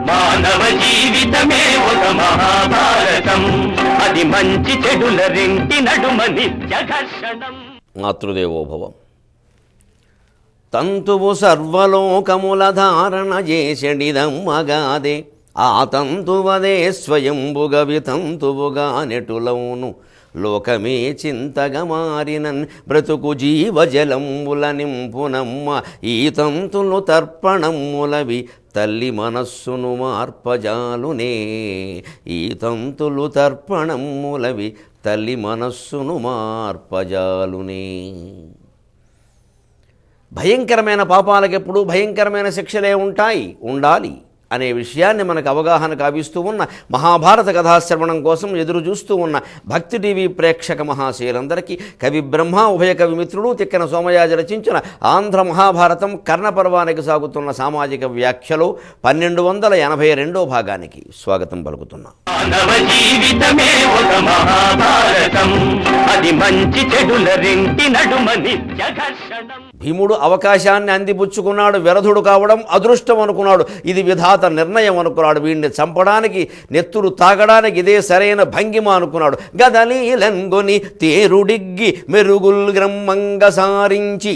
మానవ జీవితమే ఒక మహాభారతం, అది మంచి చెడుల రెంటి నడుమ నిత్య ఘర్షణం. మాతృదేవోభవ. తంతువు సర్వలోకముల ధారణ చేసెడిదమ్మగాదే, ఆ తంతువదే స్వయంబుగ వితంతువుగా నెటులవును. లోకమే చింతగా మారినన్ బ్రతుకు జీవజలంబుల నింపునమ్మ, ఈ తంతులు తర్పణమ్ములవి తల్లి మనస్సును మార్పజాలునే. ఈ తంతులు తర్పణమ్ములవి తల్లి మనస్సును మార్పజాలునే. భయంకరమైన పాపాలకెప్పుడు భయంకరమైన శిక్షలే ఉండాలి అనే విషయాన్ని మనకు అవగాహన కావిస్తూ ఉన్న మహాభారత కథాశ్రవణం కోసం ఎదురు చూస్తూ ఉన్న భక్తి టీవీ ప్రేక్షక మహాశయులందరికీ కవి బ్రహ్మ ఉభయ కవి మిత్రుడు తిక్కన సోమయాజి రచించిన ఆంధ్ర మహాభారతం కర్ణపర్వానికి సాగుతున్న సామాజిక వ్యాఖ్యలో 1282వ భాగానికి స్వాగతం పలుకుతున్నాం. మానవ జీవితమే ఒక మహాభారతం, అది మంచి చెడుల రెంటి నడుమ నిత్య ఘర్షణం. భీముడు అవకాశాన్ని అందిపుచ్చుకున్నాడు. విరధుడు కావడం అదృష్టం అనుకున్నాడు. ఇది విధాత నిర్ణయం అనుకున్నాడు. వీడిని చంపడానికి నెత్తురు తాగడానికి ఇదే సరైన భంగిమ అనుకున్నాడు. గదలీలంగొని తేరుడిగ్గి మెరుగుల్ గ్రమ్మంగ సారించి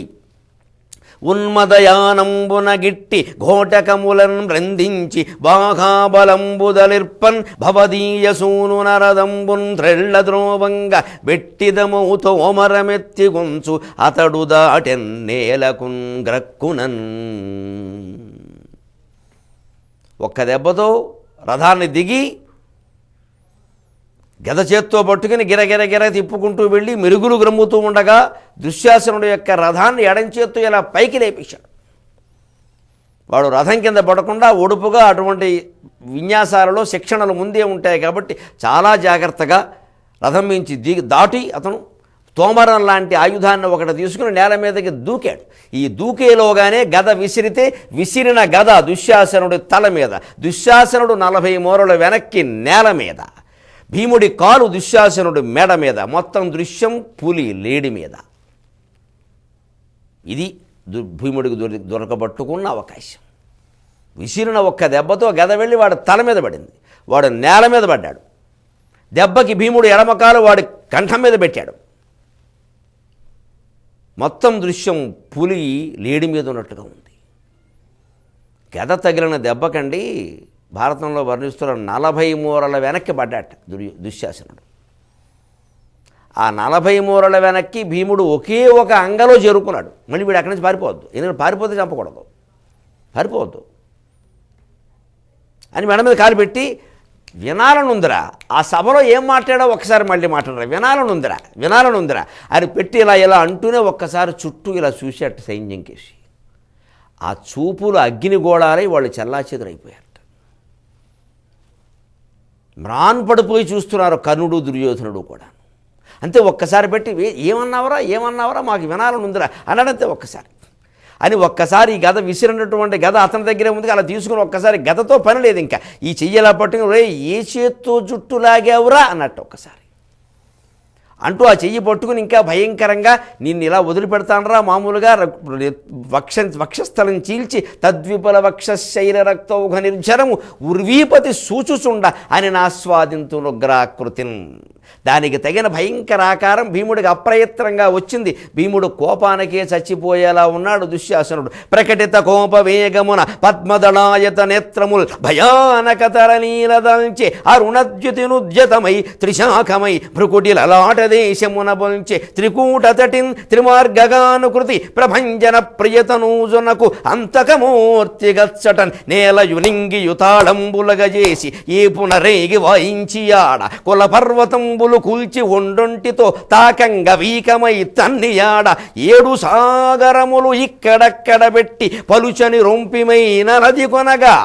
ఉన్మదయానంబున గిట్టి ఘోటకములన్ బ్రందించి బాఘాబలంబుదలిర్పన్ భవదీయ సూను నరదంబున్ త్రెళ్ళ ద్రోవంగ బెట్టిదమౌతో ఓమరమెత్తి గుంచు అతడు దాటెన్నేలకున్ గ్రక్కునన్. ఒక్క దెబ్బతో రథాన్ని దిగి గద చేత్తో పట్టుకుని గిరగిర తిప్పుకుంటూ వెళ్ళి మెరుగులు గ్రమ్ముతూ ఉండగా దుశ్శాసనుడు యొక్క రథాన్ని ఎడంచేత్తో ఇలా పైకి లేపేశాడు. వాడు రథం కింద పడకుండా ఒడుపుగా అటువంటి విన్యాసాలలో శిక్షణలు ముందే ఉంటాయి కాబట్టి చాలా జాగ్రత్తగా రథం మించి దాటి అతను తోమరం లాంటి ఆయుధాన్ని ఒకటి తీసుకుని నేల మీదకి దూకాడు. ఈ దూకేలోగానే గద విసిరితే విసిరిన గద దుశ్శాసనుడి తల మీద, దుశ్శాసనుడు 40 మూరల వెనక్కి నేల మీద, భీముడి కాలు దుశ్శాసనుడి మెడ మీద, మొత్తం దృశ్యం పులి లేడి మీద. ఇది భీముడికి దొరకబట్టుకున్న అవకాశం. విసిరిన ఒక్క దెబ్బతో గద వెళ్ళి వాడి తల మీద పడింది. వాడు నేల మీద పడ్డాడు. దెబ్బకి భీముడు ఎడమకాలు వాడి కంఠం మీద పెట్టాడు. మొత్తం దృశ్యం పులి లేడి మీద ఉన్నట్టుగా ఉంది. గద తగిలిన దెబ్బకండి భారతంలో వర్ణిస్తున్న 40 మూరల వెనక్కి పడ్డాట దుశ్శాసనుడు. ఆ 40 మూరల వెనక్కి భీముడు ఒకే ఒక అంగలో చేరుకున్నాడు. మళ్ళీ వీడు అక్కడి నుంచి పారిపోవద్దు, ఎందుకంటే పారిపోతే చంపకూడదు, పారిపోవద్దు అని మెడ మీద కాలు పెట్టి వినాలనుందిరా, ఆ సభలో ఏం మాట్లాడో ఒక్కసారి మళ్ళీ మాట్లాడరా, వినాలనుందిరా అని పెట్టి ఇలా అంటూనే ఒక్కసారి చుట్టూ ఇలా చూసేట సైన్యం కేసి. ఆ చూపులు అగ్నిగోళాలై వాళ్ళు చెల్లాచెదురైపోయారు. మ్రాన్ పడిపోయి చూస్తున్నారు కర్ణుడు దుర్యోధనుడు కూడా. అంతే ఒక్కసారి పెట్టి ఏమన్నావరా మాకు వినాలనుందిరా అన్నాడంతే ఒక్కసారి అని. ఒక్కసారి ఈ గద విసిరినటువంటి గద అతని దగ్గరే ఉంది. అలా తీసుకుని ఒక్కసారి గదతో పని లేదు, ఇంకా ఈ చెయ్యలా పట్టుకుని రే ఏ చేత్తో జుట్టు లాగావురా అన్నట్టు ఒక్కసారి అంటూ ఆ చెయ్యి పట్టుకుని ఇంకా భయంకరంగా నిన్ను ఇలా వదిలిపెడతానరా మామూలుగా వక్షస్థలం చీల్చి తద్విపల వక్షశైర రక్తౌఘ నిర్జరము ఉర్వీపతి సూచుచుండ అని నాస్వాదింతునుగ్రాకృతిన్. దానికి తగిన భయంకర ఆకారం భీముడికి అప్రయత్నంగా వచ్చింది. భీముడు కోపానికే చచ్చిపోయేలా ఉన్నాడు దుశ్శాసనుడు. ప్రకటిత కోప వేగమున పద్మదళాయత నేత్రముల్ భయానకతరనీలదంచే అరుణద్యుతినుద్యతమై త్రిశాఖమై భృకుటిలలాట దేశమున బొంచే త్రికూటతటిన్ త్రిమార్గగానుకృతి ప్రభంజన ప్రియతనూజునకు అంతకమూర్తి గచ్చటన్ నేలయునింగియుతాళంబులగజేసి ఏ పునరేగి వాయించి ఆడ కుల పర్వతంబులు కూల్చి ఒండొంటితో తాకంగ వీకమై తన్నియాడ 7 సాగరములు ఇక్కడక్కడ పెట్టి పలుచని రొంపిమైన నది కొనగా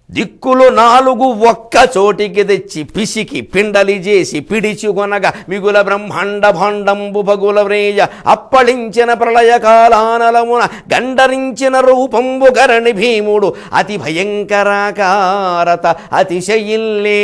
దిక్కులు 4 ఒక్క చోటికి తెచ్చి పిసికి పిండలి చేసి పిడిచుకొనగా మిగుల బ్రహ్మాండ భాండంబు భగుల వ్రేయ అప్పళించిన ప్రళయకాలానలమున గండరించిన రూపంబు గరణి భీముడు అతి భయంకరాకారత అతిశయిల్లే.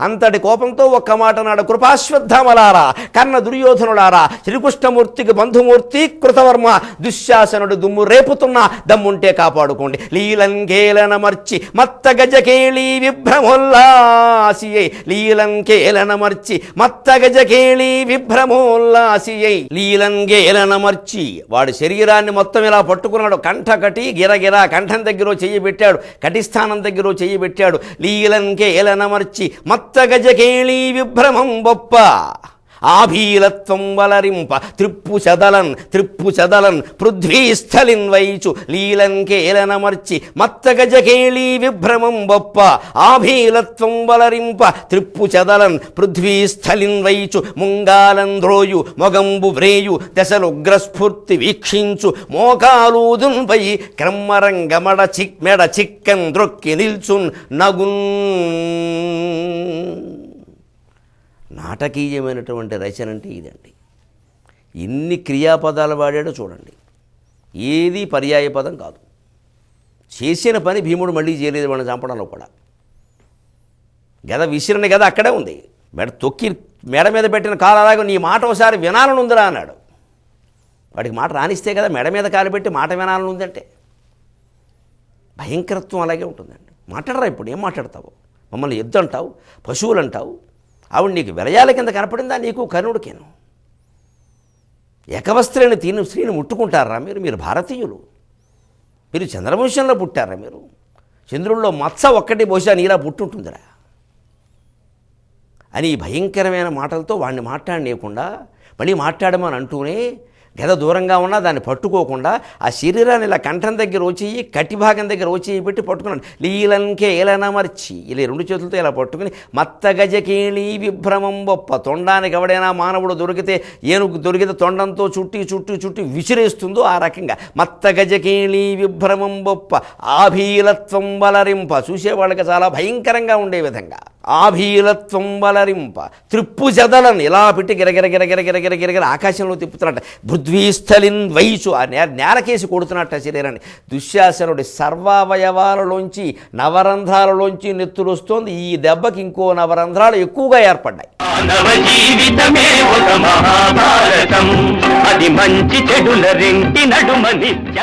అంతటి కోపంతో ఒక్క మాట నాడు, కృపాశ్వత్థామలారా, కర్ణ దుర్యోధనులారా, శ్రీకృష్ణమూర్తికి బంధుమూర్తి కృతవర్మ, దుశ్శాసనుడు దుమ్ము రేపుతున్నా దమ్ముంటే కాపాడుకోండి. లీలంగేలన మర్చి మత్త గజకేళి విభ్రమోల్లాసియై లీలం కేలనమర్చి మత్త గజకేళి విభ్రమోల్లాసియై లీలం కేలనమర్చి వాడి శరీరాన్ని మొత్తం ఇలా పట్టుకున్నాడు. కంఠకటి గిరగిరా కంఠం దగ్గర చెయ్యి పెట్టాడు, కటిస్థానం దగ్గర చెయ్యి పెట్టాడు. లీలం కేలనమర్చి మత్త గజకేళి విభ్రమం బొప్ప ఆభీలత్వం వలరింప త్రిప్పు చదలన్ పృథ్వీస్థలిన్ వైచు లీలం కేలనమర్చి మత్త గజకేళి విభ్రమం బొప్ప ఆభీలత్వం వలరింప త్రిప్పు చదలన్ పృథ్వీస్థలిన్ వైచు ముంగాలంద్రోయు మొగంబు వ్రేయు దశలుగ్రస్ఫూర్తి వీక్షించు మోకాలూదున్పై క్రమ్మరంగమడ మెడ చిక్కన్ ద్రొక్కి నిల్చున్ నగున్. నాటకీయమైనటువంటి రచన అంటే ఇదండి. ఎన్ని క్రియాపదాలు వాడాడో చూడండి, ఏది పర్యాయ పదం కాదు. చేసిన పని భీముడు మళ్ళీ చేయలేదు వాడిని చంపడంలో కూడా. గద విసిరిన గద అక్కడే ఉంది, తొక్కి మెడ మీద పెట్టిన కాలు అలాగే నీ మాట ఒకసారి వినాలని ఉందిరా అన్నాడు. వాడికి మాట రానిస్తే కదా మెడ మీద కాలు పెట్టి మాట వినాలని ఉందంటే. భయంకరత్వం అలాగే ఉంటుందండి. మాట్లాడరా, ఇప్పుడు ఏం మాట్లాడతావు? మమ్మల్ని ఎద్దు అంటావు, పశువులు అంటావు. ఆవిడ నీకు విలయాల కింద కనపడిందా? నీకు కర్ణుడికేను. ఏకవస్త్రైన స్త్రీని ముట్టుకుంటారా మీరు? మీరు భారతీయులు, మీరు చంద్రవంశంలో పుట్టారా? మీరు చంద్రుల్లో మత్స ఒక్కటి బహుశా నీలా పుట్టుంటుందిరా అని భయంకరమైన మాటలతో వాడిని మాట్లాడనీయకుండా మళ్ళీ మాట్లాడమని అంటూనే గద దూరంగా ఉన్నా దాన్ని పట్టుకోకుండా ఆ శరీరాన్ని ఇలా కంఠం దగ్గర వచ్చి కటి భాగం దగ్గర వచ్చి పెట్టి పట్టుకున్నాడు. లీలంకే ఏలనమర్చి ఇలా రెండు చేతులతో ఇలా పట్టుకుని మత్త గజకేళి విభ్రమం బొప్ప తొండానికి ఎవడైనా మానవుడు దొరికితే ఏనుగు దొరికితే తొండంతో చుట్టి విసిరేస్తుందో ఆ రకంగా మత్త గజకేళి విభ్రమం బొప్ప ఆభీలత్వం వలరింప చూసేవాళ్ళకి చాలా భయంకరంగా ఉండే విధంగా ఆభీలత్వం వలరింప త్రిప్పు జదలను ఇలా పెట్టి గిరగిర ఆకాశంలో తిప్పుతున్నట్ట. పృథ్వీస్థలిన్ వయసు ఆ నేలకేసి కొడుతున్నట్ట శరీరాన్ని. దుశ్శాసనుడి సర్వావయవాలలోంచి నవరంధ్రాలలోంచి నెత్తులు వస్తోంది. ఈ దెబ్బకి ఇంకో నవరంధ్రాలు ఎక్కువగా ఏర్పడ్డాయి. మానవ జీవితమే ఒక మహాభారతం, అది మంచి చెడుల రెంటి నడుమ నిత్య